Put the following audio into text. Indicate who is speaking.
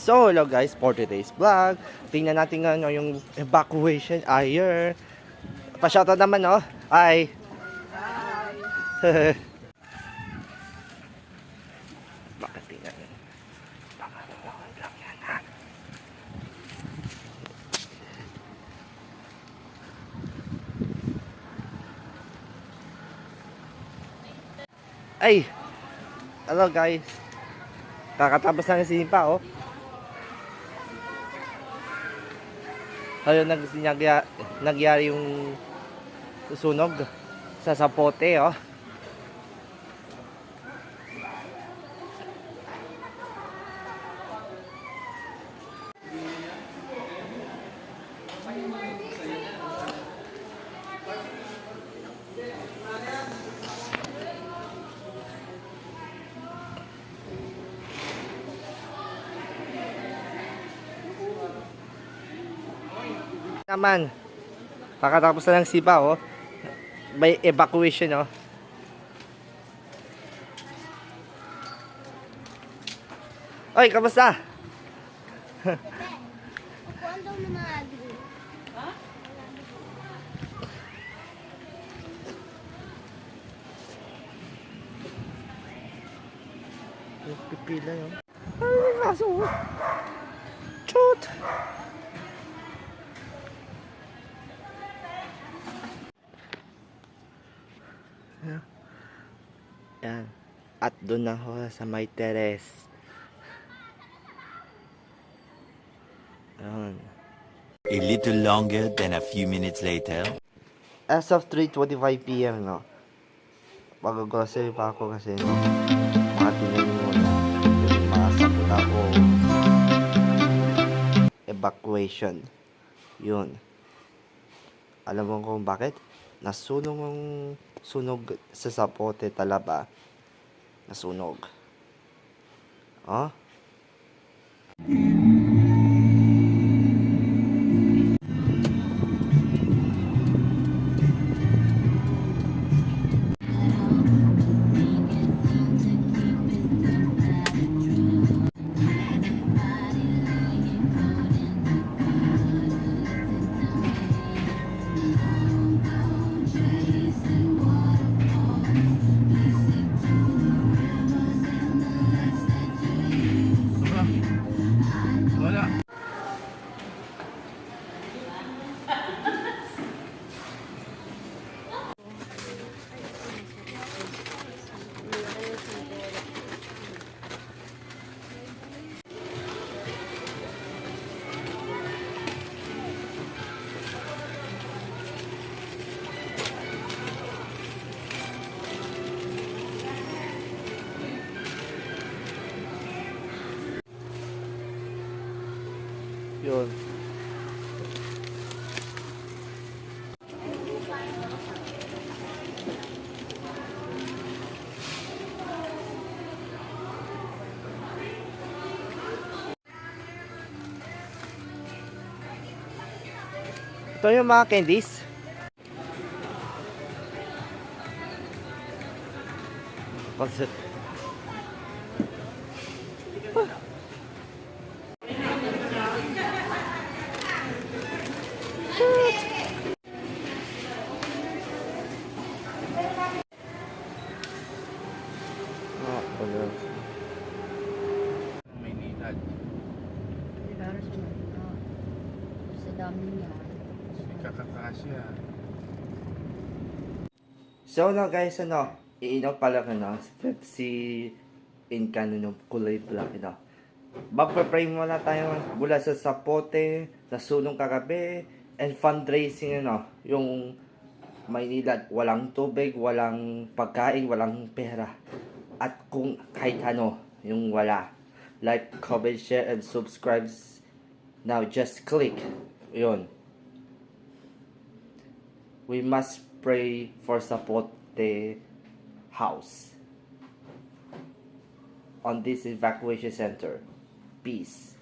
Speaker 1: So, hello guys, for today's vlog, tingnan natin nga yung evacuation ayer. Pa-shoutout naman, no? Hi! Baka tingnan yun. Baka mawawag lang yan, ha? Ay! Hello guys. Kakatapos na ng sinimpa, oh. Ayun, nagyari yung susunog sa Zapote, oh. Naman, kakatapos na ng sipa, oh. May evacuation, oh. Oy, kamusta?
Speaker 2: Upuan daw na mga agri. Ha?
Speaker 1: Pipila yun. Ay, maso. Chut! Yan. At doon na ako sa May Teres. Yan.
Speaker 3: A little longer than a few minutes later.
Speaker 1: As of 3:25 PM, no? Mag-grocery pa ako kasi, no? Mga tinanin mo na. Yung mga sakuna ko. Evacuation. Yun. Alam mo kung bakit? Nasunog ang sunog sa Zapote, Talaba. Nasunog. Oh? Yun. Ito yung mga candies. Concert.
Speaker 4: Maynilad.
Speaker 2: Lalo sa Manila. Sa dami niya.
Speaker 4: Kakakasya.
Speaker 1: So na guys, ano, iinom pala ka na Pepsi in can ng kulay black, no. Magpa-pray muna tayo mula sa Zapote, nasunog kagabi, and fundraising, ano, yung Maynila, walang tubig, walang pagkain, walang pera. At kung kahit ano, yung wala. Like, comment, share, and subscribe. Now, just click. Yun. We must pray for Zapote house on this evacuation center. Peace.